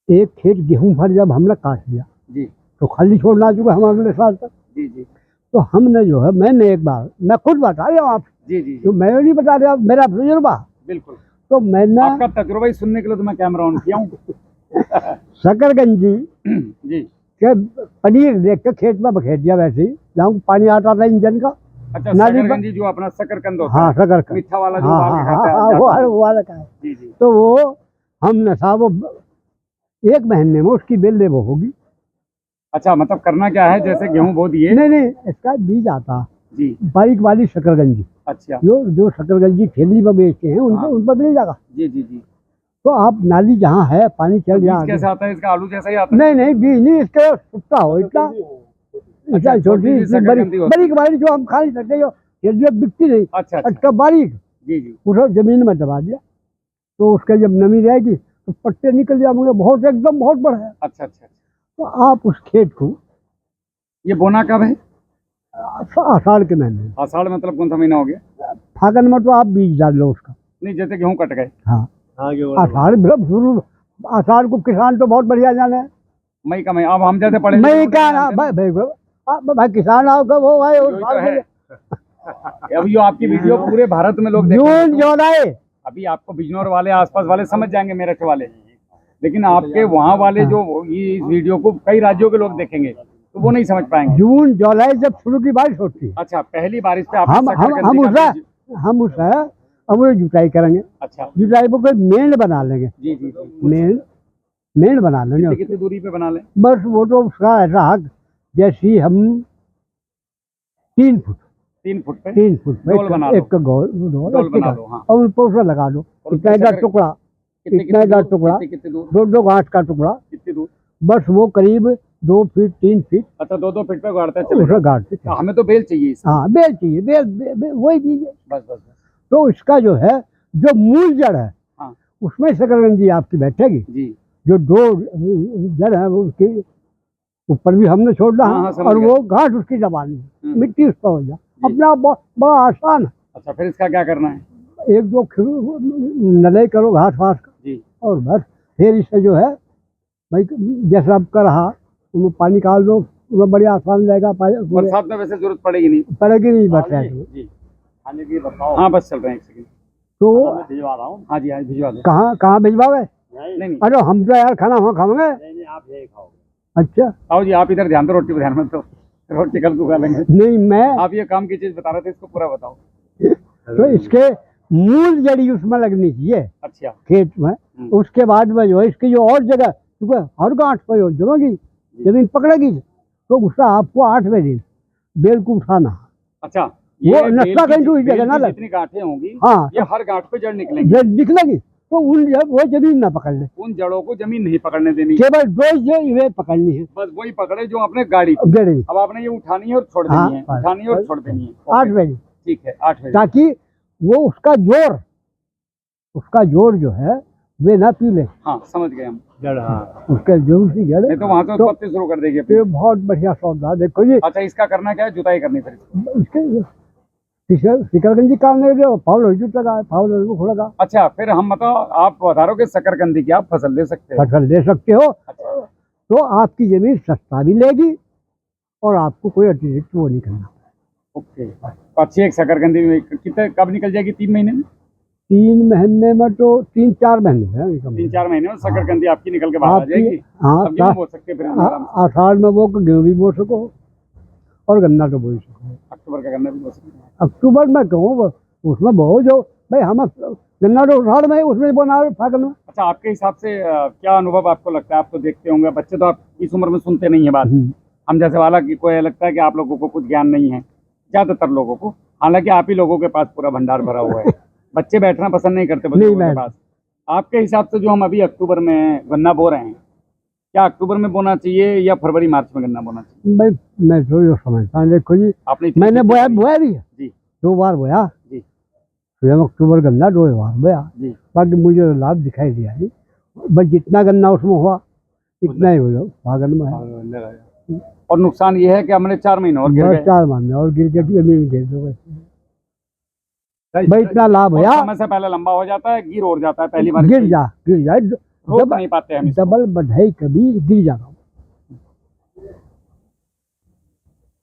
Speaker 2: एक खेत गेहूं भर जब हमने काट लिया
Speaker 1: जी
Speaker 2: तो खाली छोड़ना चुका हम अगले साल तक।
Speaker 1: जी जी।
Speaker 2: तो हमने जो है, मैंने एक बार, मैं खुद बता रहा हूँ आप
Speaker 1: जी जी,
Speaker 2: तो मैं नहीं बता रहा, मेरा तजुर्बा।
Speaker 1: बिल्कुल।
Speaker 2: तो मैंने
Speaker 1: आपका तजुर्बा ही सुनने के लिए तो मैं कैमरा ऑन किया हूँ।
Speaker 2: शकरगंजी
Speaker 1: जी
Speaker 2: के पनीर देख के खेत में बखेट दिया, वैसे ही जहाँ पानी आता था इंजन का।
Speaker 1: अच्छा, शकरगंजी जो अपना शकरकंद होता है।
Speaker 2: हाँ, शकरकंद
Speaker 1: मीठा वाला जो
Speaker 2: हाँ,
Speaker 1: उबाल के खाता है।
Speaker 2: वो वाला का है।
Speaker 1: जी जी।
Speaker 2: तो वो हमने साहब 1 महीने में उसकी बेल वो होगी।
Speaker 1: अच्छा, मतलब करना क्या है, जैसे गेहूं बो दिए?
Speaker 2: नहीं, इसका बीज आता
Speaker 1: जी,
Speaker 2: बारीक वाली शकरगंजी।
Speaker 1: अच्छा,
Speaker 2: जो शकरगंजी ठेली पर बेचते हैं उनको उन पर मिल जाएगा।
Speaker 1: जी जी जी।
Speaker 2: तो आप नाली जहाँ है पानी चल
Speaker 1: बीज
Speaker 2: जाए।
Speaker 1: कैसा आता है इसका? आलू जैसा ही आता है?
Speaker 2: नहीं नहीं, बीज नहीं, इसके सुट्टा हो इतना,
Speaker 1: अच्छा,
Speaker 2: छोटी
Speaker 1: छोटी सी
Speaker 2: सी
Speaker 1: शकरकंदी होती है।
Speaker 2: बारीक बारीक जो हम खा नहीं सकते, जो बिकती नहीं,
Speaker 1: अच्छा अच्छा,
Speaker 2: अटका बारीक,
Speaker 1: जी जी।
Speaker 2: उसे जमीन में दबा दिया तो उसके जब नमी रहेगी तो पत्ते निकल जाएंगे, बहुत एकदम बहुत बड़ा है।
Speaker 1: अच्छा अच्छा,
Speaker 2: तो आप उस खेत को
Speaker 1: ये बोना कब है?
Speaker 2: आषाढ़ के महीने में,
Speaker 1: आषाढ़ मतलब कौन सा महीना हो गया?
Speaker 2: फागुन में तो आप बीज डाल लो उसका।
Speaker 1: नहीं, जैसे गेहूं कट गए,
Speaker 2: हाँ,
Speaker 3: आगे
Speaker 2: आषाढ़ मतलब शुरू, आषाढ़ को किसान तो बहुत बढ़िया जाने हैं।
Speaker 1: मई का महीना। अब हम जैसे पढ़े
Speaker 2: मैं
Speaker 1: लिखे
Speaker 2: क्या
Speaker 1: लोग
Speaker 2: ना
Speaker 1: नहीं जानते
Speaker 2: भाई किसान आओ कब वो भाई
Speaker 1: ना। यही तो है। अब ये आपकी वीडियो पूरे भारत में लोग
Speaker 2: जून
Speaker 1: देखेंगे तो
Speaker 2: जुलाई।
Speaker 1: अभी आपको बिजनौर वाले आसपास वाले समझ जाएंगे, मेरठ वाले, लेकिन आपके वहाँ वाले जो ये इस वीडियो को कई राज्यों के लोग देखेंगे तो वो नहीं समझ पाएंगे।
Speaker 2: जून जुलाई जब शुरू की बारिश होती है,
Speaker 1: अच्छा, पहली बारिश पे आपने
Speaker 2: हम
Speaker 1: शकरकंदी का बीज-
Speaker 2: हम उसका हम जुताई करेंगे।
Speaker 1: अच्छा,
Speaker 2: जुताई को कोई मेड़ बना लेंगे,
Speaker 1: जी जी जी।
Speaker 2: मेड़ बना लेंगे।
Speaker 1: कितनी दूरी पे बना लें?
Speaker 2: बस वो तो उसका ऐसा हक, जैसी हम 3 फुट
Speaker 1: 3 फुट पे
Speaker 2: 3 फुट पे
Speaker 1: डोल बना लो।
Speaker 2: एक गोल
Speaker 1: डोल बना लो, हाँ।
Speaker 2: और ऊपर उसे लगा दो,
Speaker 1: और
Speaker 2: इतना
Speaker 1: उसमें
Speaker 2: का
Speaker 1: शक्कर-
Speaker 2: टुकड़ा,
Speaker 1: कितने
Speaker 2: इतना का
Speaker 1: दूर?
Speaker 2: टुकड़ा,
Speaker 1: कितनी दूर?
Speaker 2: 2 घास का टुकड़ा,
Speaker 1: कितनी दूर?
Speaker 2: बस वो करीब 2 फीट 3 फीट
Speaker 1: अच्छा, 2-2 फीट पे गाड़ते चले
Speaker 2: उसे
Speaker 1: जाओ।
Speaker 2: गाड़ के
Speaker 1: तो हमें तो बेल चाहिए इसकी।
Speaker 2: हाँ, बेल चाहिए, बेल वही बीज है।
Speaker 1: बस बस बस।
Speaker 2: तो इसका जो है, जो मूल जड़ है,
Speaker 1: हाँ
Speaker 2: उसमें शकरकंदी आपकी बैठेगी।
Speaker 1: जी,
Speaker 2: जो 2 जड़ है वो उसके ऊपर भी हमने छोड़ना
Speaker 1: हाँ, हाँ,
Speaker 2: है,
Speaker 1: समझ
Speaker 2: और
Speaker 1: गया।
Speaker 2: वो घास उसकी दबानी है,
Speaker 1: हम्म।
Speaker 2: मिट्टी उस पर हो जाए
Speaker 1: जी।
Speaker 2: अपना। बड़ा आसान है।
Speaker 1: अच्छा, फिर इसका क्या करना है?
Speaker 2: 1-2 नले करो घास वास का,
Speaker 1: जी,
Speaker 2: और बस फिर इसे जो है भाई जैसा आपका रहा उसमें पानी निकाल दो, उसमें बढ़िया आसान रहेगा।
Speaker 1: बरसात में वैसे जरूरत पड़ेगी नहीं।
Speaker 2: पड़ेगी नहीं बरसात में।
Speaker 1: जी, हाँ बस चल रहे हैं, एक सेकंड।
Speaker 2: तो
Speaker 3: भिजवा रहा हूँ।
Speaker 1: हाँ जी, हाँ भिजवा दो।
Speaker 2: कहाँ कहाँ भिजवावे?
Speaker 3: नहीं
Speaker 1: नहीं नहीं,
Speaker 2: अरे हम तो यार खाना वहाँ खाएंगे।
Speaker 3: नहीं, आप यही खाओगे।
Speaker 2: अच्छा,
Speaker 1: आओ जी, आप इधर ध्यान दो, रोटी पे ध्यान मत दो, रोटी कल को खा लेंगे।
Speaker 2: नहीं मैं
Speaker 1: आप ये काम की चीज बता रहे थे, इसको पूरा बताओ।
Speaker 2: तो इसके मूल जड़ी उसमें लगनी चाहिए
Speaker 1: अच्छा,
Speaker 2: खेत में। उसके बाद में जो है इसकी जो और जगह, क्योंकि हर गांठ पर जो जमेगी, जमीन पकड़ेगी, तो उसका आपको 8वें दिन बेल को उठाना।
Speaker 1: अच्छा,
Speaker 2: वो
Speaker 1: ये
Speaker 2: नक्शा कहीं दूसरी जगह ना लगे।
Speaker 1: जितनी गांठें होंगी,
Speaker 2: हाँ,
Speaker 1: ये हर गांठ पे जड़ निकलेंगी।
Speaker 2: जब निकलेगी तो वो जमीन ना पकड़ ले,
Speaker 1: उन जड़ों को जमीन नहीं पकड़ने देनी,
Speaker 2: केवल 2 ये पकड़नी है,
Speaker 1: बस वही पकड़े जो आपने गाड़ी की।
Speaker 2: जड़ी।
Speaker 1: अब आपने ये उठानी है और छोड़
Speaker 2: हाँ,
Speaker 1: देनी है, उठानी है और छोड़ देनी है।
Speaker 2: 8वें दिन,
Speaker 1: ठीक है, 8वें।
Speaker 2: ताकि वो उसका जोर जो है वे ना पी ले।
Speaker 1: हाँ, समझ गए हम।
Speaker 3: जड़, हाँ।
Speaker 2: उसके जोर की जड़
Speaker 1: नहीं तो वहां से
Speaker 2: तो
Speaker 1: उत्पत्ति शुरू कर देगी अपनी।
Speaker 2: ये बहुत बढ़िया सौदा। देखो जी,
Speaker 1: अच्छा, इसका करना क्या है? जुताई करनी फिर इसकी।
Speaker 2: इसके शकरकंदी काम नहीं दे, फावल लगा, फावल को लगा।
Speaker 1: अच्छा, फिर हम मतलब आप बता रहे हो कि शकरकंदी की आप फसल ले सकते हो।
Speaker 2: फसल दे सकते हो,
Speaker 1: अच्छा,
Speaker 2: तो आपकी जमीन सस्ता भी लेगी और आपको कोई अतिरिक्त वो नहीं करना।
Speaker 1: ओके। तो अच्छी एक शकरकंदी में कितने कब निकल जाएगी? 3 महीने में?
Speaker 2: 3 महीने में तो 3-4 महीने है।
Speaker 1: 3-4 महीने में शकरकंदी आपकी निकल के बाहर आ जाएगी।
Speaker 2: हाँ,
Speaker 1: अब गेहूं बो सकते हैं फिर हम आराम से।
Speaker 2: आषाढ़ में वो गेहूँ भी बो सको और गन्ना तो बो सको।
Speaker 1: अक्टूबर का गन्ना भी बो सकते हैं।
Speaker 2: अक्टूबर में कहूँ उसमें बो, जो भाई हम गन्ना तो आषाढ़ में उसमें बोना फागुन में।
Speaker 1: अच्छा, आपके हिसाब से क्या अनुभव आपको लगता है? आप तो देखते होंगे, बच्चे तो आप इस उम्र में सुनते नहीं है बात। हम जैसे वाला की कोई लगता है कि आप लोगों को कुछ ज्ञान नहीं है, ज्यादातर लोगों को। हालांकि आप ही लोगों के पास पूरा भंडार भरा हुआ है। बच्चे बैठना पसंद नहीं करते बच्चों के पास। आपके हिसाब से जो हम अभी अक्टूबर में गन्ना बो रहे हैं, क्या अक्टूबर में बोना चाहिए या फरवरी मार्च में गन्ना बोना चाहिए?
Speaker 2: भाई मैं तो ये समझता हूँ, देखो जी,
Speaker 1: आपने इतनी
Speaker 2: मैंने
Speaker 1: खेती करी।
Speaker 2: बोया भी है
Speaker 1: जी
Speaker 2: 2 बार बोया
Speaker 1: जी
Speaker 2: स्वयं। अक्टूबर गन्ना 2 बार बोया,
Speaker 1: जी।
Speaker 2: बाकी मुझे लाभ दिखाई दिया नहीं। बस जितना गन्ना उसमें हुआ इतना ही हुआ फागुन में है।
Speaker 1: और नुकसान ये है कि हमने 4 महीने और गिर
Speaker 2: बस
Speaker 1: गए।
Speaker 2: 4 महीने और गिर के जमीन गिर दो बस। भाई इतना लाभ
Speaker 1: और
Speaker 2: भैया,
Speaker 1: समय से पहले लंबा हो जाता है, गिर और जाता है पहली बार।
Speaker 2: गिर जाए
Speaker 1: रोक नहीं पाते हम इसको।
Speaker 2: डबल बढ़ाई कभी गिर जाता।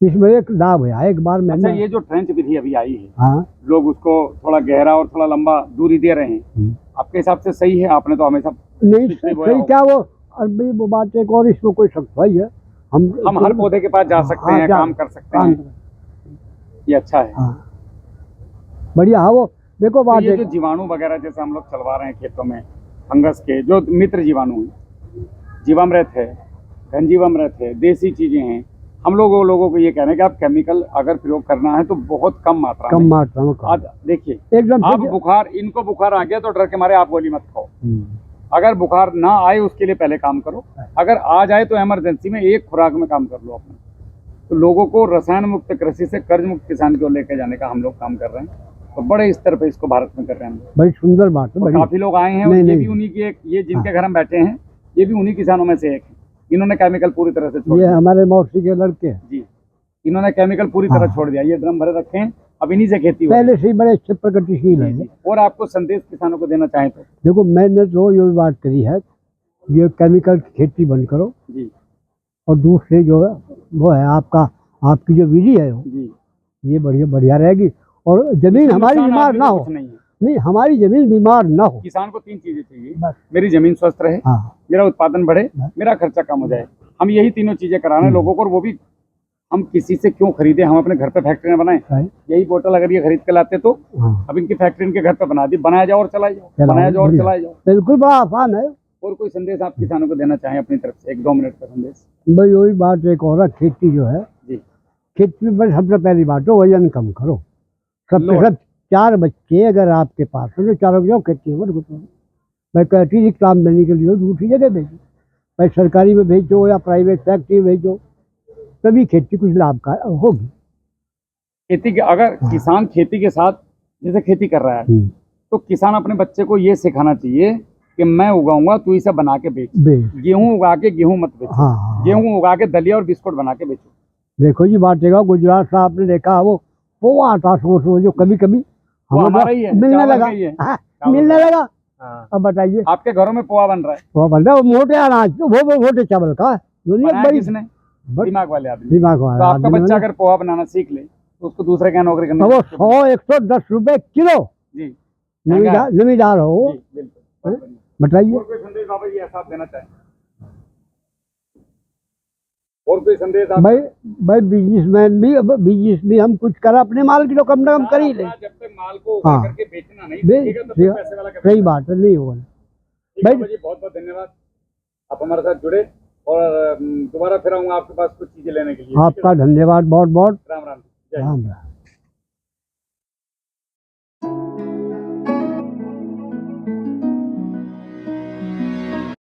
Speaker 2: इसमें एक लाभ है, एक बार
Speaker 1: अच्छा,
Speaker 2: मैंने
Speaker 1: ये जो ट्रेंच विधि अभी आई है,
Speaker 2: हाँ
Speaker 1: लोग उसको थोड़ा गहरा और थोड़ा लंबा दूरी दे रहे हैं, आपके हिसाब से सही है? आपने तो हमेशा
Speaker 2: नहीं
Speaker 1: पिछले बोया
Speaker 2: सही
Speaker 1: होगा।
Speaker 2: क्या वो अभी वो बात एक और, इसमें कोई सख्ताई है।
Speaker 1: हम हर पौधे के पास जा सकते हैं, काम कर सकते हैं, ये अच्छा है।
Speaker 2: हाँ बढ़िया है वो। देखो
Speaker 1: तो
Speaker 2: बात
Speaker 1: ये
Speaker 2: एक,
Speaker 1: जो जीवाणु वगैरह जैसे हम लोग चलवा रहे हैं खेतों में, फंगस के जो मित्र जीवाणु हैं, जीवामृत है, घनजीवामृत है, देसी चीजें हैं, हम लोगों को ये कह रहे हैं कि आप केमिकल अगर प्रयोग करना है तो बहुत कम मात्रा
Speaker 2: कम
Speaker 1: में।
Speaker 2: मात्रा में
Speaker 1: आज देखिए,
Speaker 2: एकदम
Speaker 1: आप इनको बुखार आ गया तो डर के मारे आप गोली मत खाओ। अगर बुखार ना आए उसके लिए पहले काम करो, अगर आ जाए तो इमरजेंसी में एक खुराक में काम कर लो अपना। तो लोगों को रसायन मुक्त कृषि से कर्ज मुक्त किसान की ओर लेके जाने का हम लोग काम कर रहे हैं, तो बड़े स्तर पे इसको भारत में कर रहे हैं हम लोग।
Speaker 2: बड़ी सुंदर बात है,
Speaker 1: और
Speaker 2: बड़ी।
Speaker 1: काफी लोग आए हैं और
Speaker 2: नहीं,
Speaker 1: ये
Speaker 2: नहीं।
Speaker 1: भी उन्हीं की एक, ये जिनके घर हम बैठे हैं ये भी उन्हीं किसानों में से एक है। इन्होंने केमिकल पूरी तरह से छोड़
Speaker 2: ये
Speaker 1: दिया
Speaker 2: हमारे मौसी के लड़के हैं।
Speaker 1: जी, इन्होंने केमिकल पूरी तरह
Speaker 2: हाँ।
Speaker 1: छोड़ दिया। ये ड्रम भरे रखे हैं, अब इन्हीं से खेती हो रही है।
Speaker 2: पहले से ही बड़े अच्छे प्रगतिशील
Speaker 1: जी,
Speaker 2: है।
Speaker 1: जी। और आपको संदेश किसानों को देना चाहें तो?
Speaker 2: देखो, मैंने तो ये बात करी है, ये केमिकल की खेती बंद करो,
Speaker 1: जी
Speaker 2: और दूसरे जो है वो है आपकी जो विधि है
Speaker 1: जी,
Speaker 2: ये बढ़िया रहेगी, और जमीन
Speaker 1: इसमें
Speaker 2: हमारी
Speaker 1: नुकसान
Speaker 2: बीमार
Speaker 1: आदमी
Speaker 2: ना
Speaker 1: को
Speaker 2: हो।
Speaker 1: कुछ नहीं है।
Speaker 2: नहीं, हमारी जमीन बीमार ना हो।
Speaker 1: किसान को 3 चीजें चाहिए,
Speaker 2: बस।
Speaker 1: मेरी जमीन स्वस्थ रहे,
Speaker 2: हाँ,
Speaker 1: मेरा उत्पादन बढ़े,
Speaker 2: बस।
Speaker 1: मेरा खर्चा कम हो जाए। हम यही तीनों चीजें करा रहे हैं लोगों को, और वो भी हम किसी से क्यों खरीदे, हम अपने घर पे फैक्ट्री में बनाए।
Speaker 2: सही।
Speaker 1: यही बोतल अगर ये खरीद के लाते तो
Speaker 2: हाँ,
Speaker 1: अब इनकी फैक्ट्री इनके घर पे बना दी, बनाया जाओ और चलाए जाओ, बनाया जाओ और
Speaker 2: बढ़िया।
Speaker 1: चलाए जाओ।
Speaker 2: बिल्कुल, बड़ा आसान है।
Speaker 1: और कोई संदेश आप किसानों को देना चाहें अपनी तरफ से, 1-2 मिनट का संदेश?
Speaker 2: भाई वही बात एक और है, खेती जो है,
Speaker 1: जी,
Speaker 2: खेती में सबसे पहली बात तो वजन कम करो। सबके
Speaker 1: लो।
Speaker 2: सब 4 बच्चे अगर आपके पास है तो चारों की जाओ खेती में मत घुसो। मैं कहती थी काम देने के लिए दूसरी जगह भेजो, भाई सरकारी में भेजो या प्राइवेट फैक्ट्री में भेजो, तभी खेती कुछ लाभ का होगी।
Speaker 1: खेती के अगर किसान खेती के साथ जैसे खेती कर रहा है तो किसान अपने बच्चे को ये सिखाना चाहिए कि मैं उगाऊंगा, तू इसे बना के बेच। गेहूं उगा के गेहूं मत बेचो।
Speaker 2: हाँ।
Speaker 1: गेहूं उगा के दलिया और बिस्कुट बना के बेचो।
Speaker 2: देखो जी, बात देखा गुजरात से आपने देखा, वो पोहा आता सोच जो कभी
Speaker 1: वो हमारा ही है,
Speaker 2: मिलने
Speaker 1: चावल
Speaker 2: लगा।
Speaker 1: का ही है।
Speaker 2: हाँ, मिलने लगा।
Speaker 1: हाँ।
Speaker 2: अब बताइए,
Speaker 1: आपके घरों में पोहा बन रहा है,
Speaker 2: वो बन रहा है, वो मोटे अनाज, वो मोटे चावल का दुनिया
Speaker 1: बनाया
Speaker 2: बड़ी
Speaker 1: किसने?
Speaker 2: बड़ी
Speaker 1: दिमाग वाले आदमी।
Speaker 2: दिमाग
Speaker 1: तो
Speaker 2: वाला
Speaker 1: आपका
Speaker 2: आदमी
Speaker 1: बच्चा
Speaker 2: बने।
Speaker 1: अगर पोहा बनाना सीख ले तो उसको दूसरे क्या नौकरी करनी?
Speaker 2: अब वो 100-110 रुपए किलो
Speaker 1: जी,
Speaker 2: जमींदार हो।
Speaker 1: जी, बिल्कुल।
Speaker 2: बताइए,
Speaker 1: और कोई संदेश बाबा जी ऐसा आप देना चाहें? और कोई संदेश आप?
Speaker 2: भाई बिजनेसमैन भी, अब बिजनेस भी हम कुछ करा, अपने माल की तो कम से कम कर ही ले।
Speaker 1: जब तक माल को उगा
Speaker 2: हाँ।
Speaker 1: करके बेचना नहीं सीखेगा तो फिर पैसे वाला कैसे?
Speaker 2: सही बात है, नहीं होगा।
Speaker 1: भाई जी, बहुत बहुत धन्यवाद, आप हमारे साथ जुड़े, और दोबारा फिर आऊंगा आपके पास कुछ चीजें लेने के लिए।
Speaker 2: आपका धन्यवाद बहुत बहुत।
Speaker 1: राम राम, जय हिंद।
Speaker 2: राम राम।